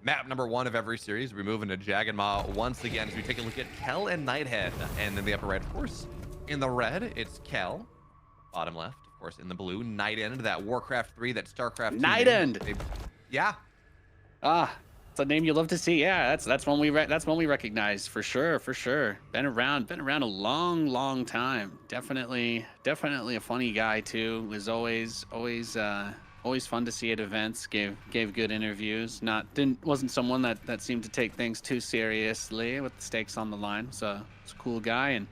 map number 1 of every series. We move into Jagged Maw once again as we take a look at Kel and Nightend. And in the upper right, of course, in the red, it's Kel. Bottom left, of course, in the blue, Nightend, that Warcraft 3, that StarCraft 2 Nightend. Yeah. It's a name you love to see. Yeah, that's one we recognize for sure. Been around a long time. Definitely a funny guy too. Was always fun to see at events. Gave good interviews. Wasn't someone that seemed to take things too seriously with the stakes on the line. So it's a cool guy, and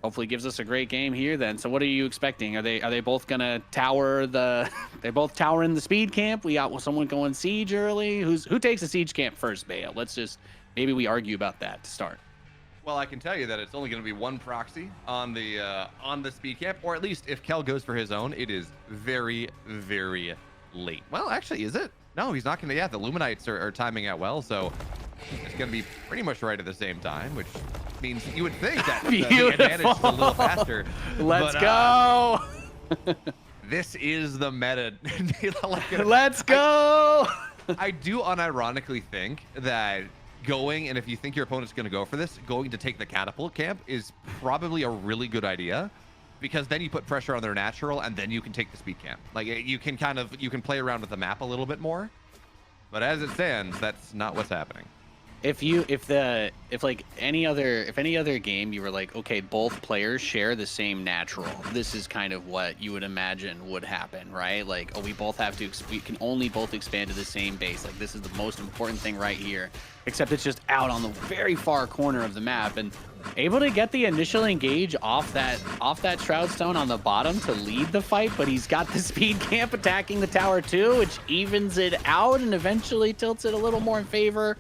hopefully gives us a great game here then. So what are you expecting? Are they both gonna tower they both tower in the speed camp? We got someone going siege early. Who takes the siege camp first, Bale? Let's just maybe we argue about that to start. Well, I can tell you that it's only going to be one proxy on the speed camp, or at least if Kel goes for his own, it is very, very late. Well, actually, is it? No, he's not going to. Yeah, the Luminites are timing out well, so it's going to be pretty much right at the same time, which means you would think that the advantage is a little faster. Let's go. This is the meta. Let's go. I do unironically think that going, and if you think your opponent's going to go for this, going to take the catapult camp is probably a really good idea, because then you put pressure on their natural, and then you can take the speed camp. Like, you can play around with the map a little bit more. But as it stands, that's not what's happening. If any other game you were like, okay, both players share the same natural, this is kind of what you would imagine would happen, right? Like, oh, we can only both expand to the same base. Like, this is the most important thing right here, except it's just out on the very far corner of the map, and able to get the initial engage off that Shroud Stone on the bottom to lead the fight, but he's got the speed camp attacking the tower too, which evens it out and eventually tilts it a little more in favor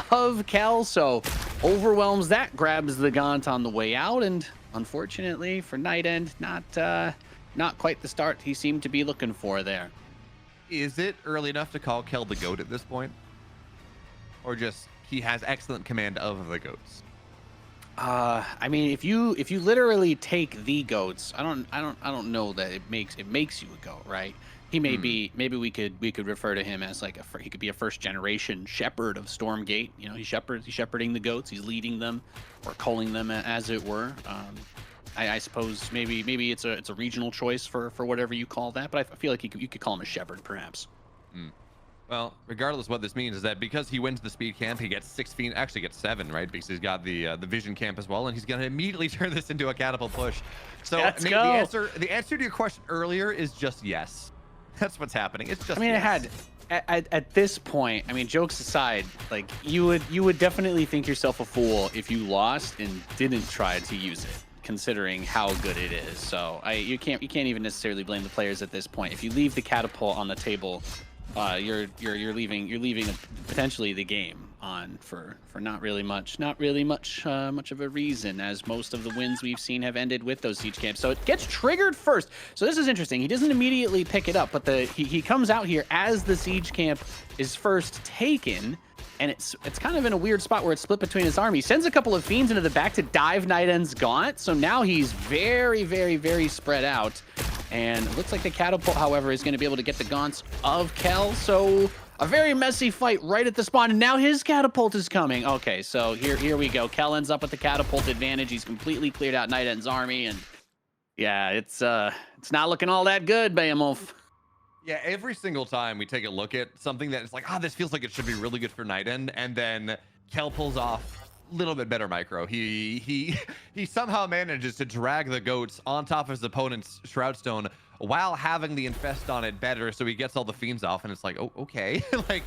of Kel. So overwhelms that, grabs the Gaunt on the way out, and unfortunately for Nightend, not quite the start he seemed to be looking for there. Is it early enough to call Kel the GOAT at this point, or just he has excellent command of the goats? I mean, if you literally take the goats, I don't know that it makes you a goat, right? He may be, maybe we could refer to him as like he could be a first generation shepherd of Stormgate. You know, he's shepherding the goats, he's leading them or culling them, as it were. I suppose maybe it's a regional choice for whatever you call that, but I feel like you could call him a shepherd perhaps. Well, regardless, what this means is that because he wins the speed camp, he gets 6 fiends, actually gets 7, right? Because he's got the vision camp as well, and he's going to immediately turn this into a catapult push. So Let's Nate, go. the answer to your question earlier is just yes. That's what's happening. It's just. I mean, yes. at this point, I mean, jokes aside, like you would definitely think yourself a fool if you lost and didn't try to use it, considering how good it is. So you can't even necessarily blame the players at this point. If you leave the catapult on the table, you're leaving potentially the game on for not really much of a reason, as most of the wins we've seen have ended with those siege camps. So it gets triggered first. So this is interesting. He doesn't immediately pick it up, but he comes out here as the siege camp is first taken, and it's kind of in a weird spot where it's split between his army. He sends a couple of fiends into the back to dive Nightend's Gaunt, so now he's very, very, very spread out. And it looks like the catapult, however, is going to be able to get the Gaunts of Kel. So a very messy fight right at the spawn, and now his catapult is coming. Okay, so here we go. Kel ends up with the catapult advantage. He's completely cleared out Nightend's army, and yeah, it's not looking all that good, Behemoth. Yeah, every single time we take a look at something that is like, this feels like it should be really good for Nightend, and then Kel pulls off a little bit better micro. He somehow manages to drag the goats on top of his opponent's Shroudstone while having the infest on it better, so he gets all the fiends off, and it's like, oh, okay. Like,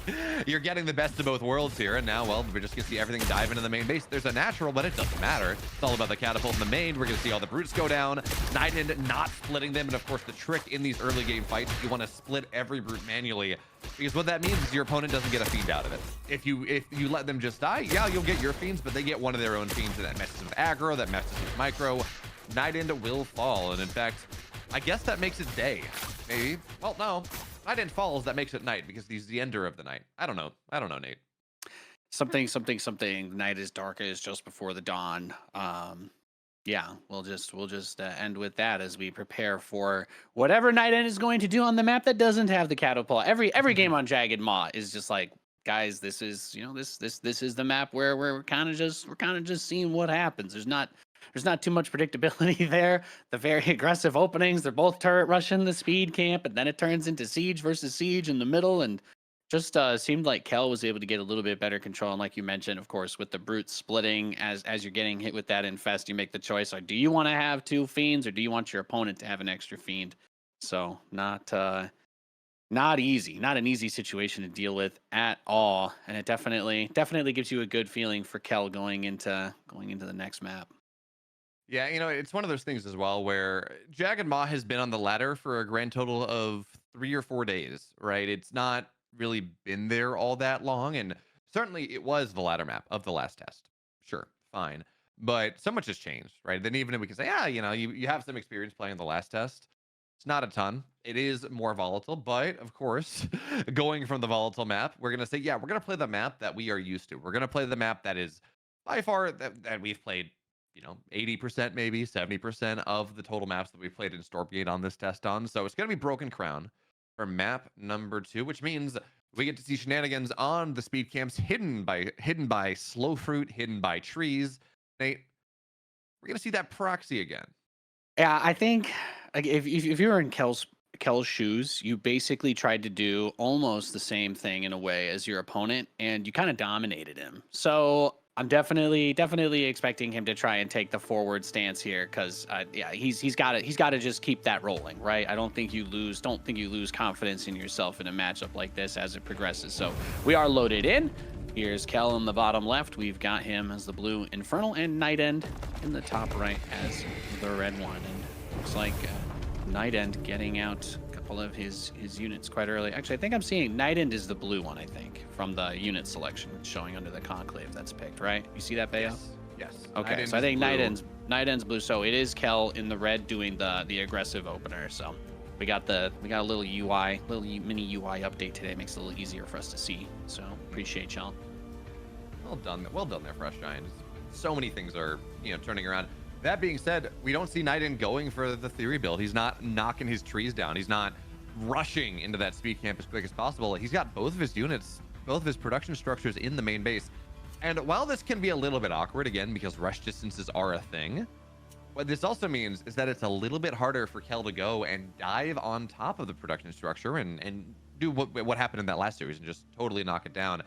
you're getting the best of both worlds here, and now, well, we're just gonna see everything dive into the main base. There's a natural, but it doesn't matter. It's all about the catapult in the main. We're gonna see all the brutes go down. Nightend not splitting them, and of course, the trick in these early game fights, you want to split every brute manually, because what that means is your opponent doesn't get a fiend out of it. If you let them just die, yeah, you'll get your fiends, but they get one of their own fiends, and that messes with aggro, that messes with micro. Nightend will fall, and in fact, I guess that makes it day, maybe. Well, no, Nightend falls, that makes it night, because he's the ender of the night. I don't know, Nate. Something. Night is darkest just before the dawn. Yeah, we'll just end with that as we prepare for whatever Nightend is going to do on the map that doesn't have the catapult. Every game on Jagged Maw is just like, guys, this is this is the map where we're kind of just seeing what happens. There's not too much predictability there. The very aggressive openings, they're both turret rushing the speed camp, and then it turns into siege versus siege in the middle, and just seemed like Kel was able to get a little bit better control. And like you mentioned, of course, with the brute splitting, as you're getting hit with that infest, you make the choice: or do you want to have 2 fiends, or do you want your opponent to have an extra fiend? So not easy, not an easy situation to deal with at all, and it definitely gives you a good feeling for Kel going into the next map. Yeah, it's one of those things as well where Jagged Maw has been on the ladder for a grand total of 3 or 4 days, right? It's not really been there all that long, and certainly it was the ladder map of the last test. Sure, fine. But so much has changed, right? Then even if we can say, you have some experience playing the last test, it's not a ton. It is more volatile, but of course, going from the volatile map, we're going to say, yeah, we're going to play the map that we are used to. We're going to play the map that is by far that we've played 80%, maybe 70% of the total maps that we played in Stormgate on this test on. So it's going to be Broken Crown for map number 2, which means we get to see shenanigans on the speed camps hidden by slow fruit, hidden by trees. Nate, we're going to see that proxy again. Yeah, I think like if you were in Kel's shoes, you basically tried to do almost the same thing in a way as your opponent, and you kind of dominated him. So I'm definitely expecting him to try and take the forward stance here, because he's got to just keep that rolling, right? I don't think you lose confidence in yourself in a matchup like this as it progresses. So we are loaded in. Here's Kel in the bottom left. We've got him as the blue Infernal, and Nightend in the top right as the red one. And looks like Nightend getting out a couple of his units quite early. Actually, I think I'm seeing Nightend is the blue one, I think, from the unit selection showing under the conclave that's picked, right? You see that, Bayo? Yes. Okay, so I think Nightend's blue. So it is Kel in the red doing the aggressive opener. So we got a little mini UI update today. Makes it a little easier for us to see. So appreciate y'all. Well done there, Fresh Giants. So many things are turning around. That being said, we don't see Nightend going for the theory build. He's not knocking his trees down. He's not rushing into that speed camp as quick as possible. He's got both of his units, both of his production structures in the main base. And while this can be a little bit awkward, again, because rush distances are a thing, what this also means is that it's a little bit harder for Kel to go and dive on top of the production structure and do what happened in that last series and just totally knock it down.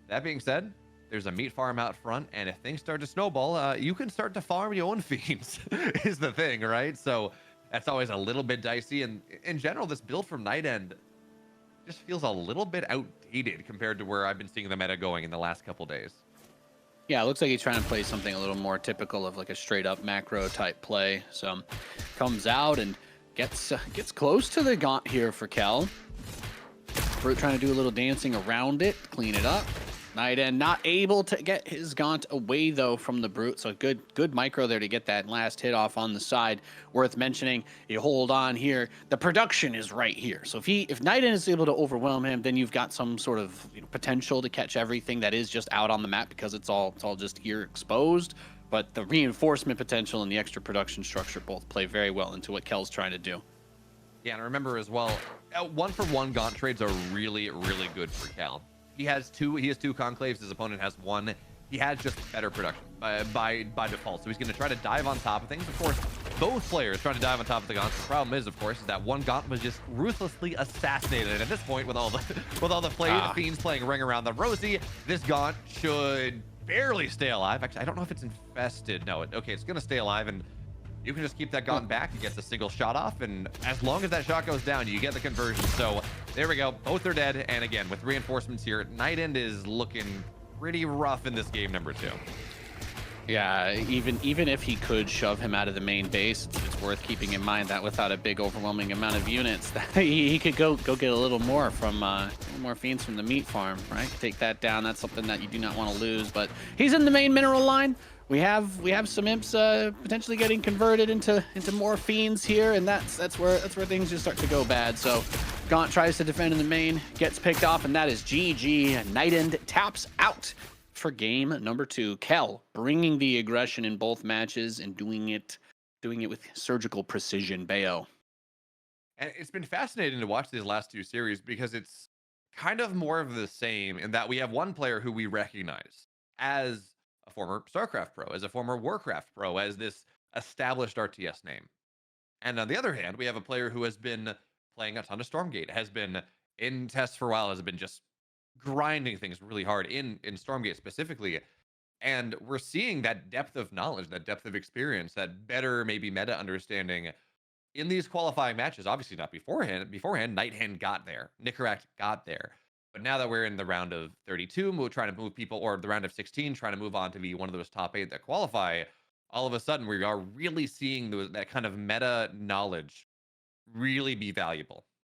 That being said, there's a meat farm out front, and if things start to snowball, you can start to farm your own fiends, is the thing, right? So that's always a little bit dicey. And in general, this build from Nightend just feels a little bit outdated compared to where I've been seeing the meta going in the last couple days. Yeah, it looks like he's trying to play something a little more typical of like a straight up macro type play. So comes out and gets close to the gaunt here for Kel. Brute trying to do a little dancing around it, clean it up. Nightend not able to get his gaunt away though from the brute, so good micro there to get that last hit off on the side. Worth mentioning, you hold on here, the production is right here. So if Nightend is able to overwhelm him, then you've got some sort of potential to catch everything that is just out on the map, because it's all just here exposed. But the reinforcement potential and the extra production structure both play very well into what Kel's trying to do. Yeah, and remember as well, 1-for-1 gaunt trades are really, really good for Kel. He has two conclaves. His opponent has one. He has just better production by default. So he's going to try to dive on top of things. Of course, both players trying to dive on top of the gaunt. The problem is, of course, is that one gaunt was just ruthlessly assassinated. And at this point, with all the fiends playing Ring Around the Rosie, this gaunt should barely stay alive. Actually, I don't know if it's infested. No, okay, it's going to stay alive, and you can just keep that gaunt back. He gets a single shot off, and as long as that shot goes down, you get the conversion. So there we go. Both are dead. And again, with reinforcements here, Nightend is looking pretty rough in this game number 2. Yeah, even if he could shove him out of the main base, it's worth keeping in mind that without a big overwhelming amount of units, that he could go get a little more from more fiends from the meat farm, right? Take that down. That's something that you do not want to lose. But he's in the main mineral line. We have some imps potentially getting converted into more fiends here, and that's where things just start to go bad. So Gaunt tries to defend in the main, gets picked off, and that is GG. Nightend taps out for game number 2. Kel bringing the aggression in both matches and doing it with surgical precision. Bayo. And it's been fascinating to watch these last 2 series because it's kind of more of the same in that we have one player who we recognize as a former StarCraft pro, as a former Warcraft pro, as this established RTS name. And on the other hand, we have a player who has been playing a ton of Stormgate, has been in tests for a while, has been just grinding things really hard in Stormgate specifically. And we're seeing that depth of knowledge, that depth of experience, that better maybe meta understanding in these qualifying matches. Obviously not beforehand. Beforehand, Nightend got there, Nickeract got there. But now that we're in the round of 32, we're trying to move people, or the round of 16, trying to move on to be one of those top 8 that qualify, all of a sudden we are really seeing that kind of meta knowledge really be valuable.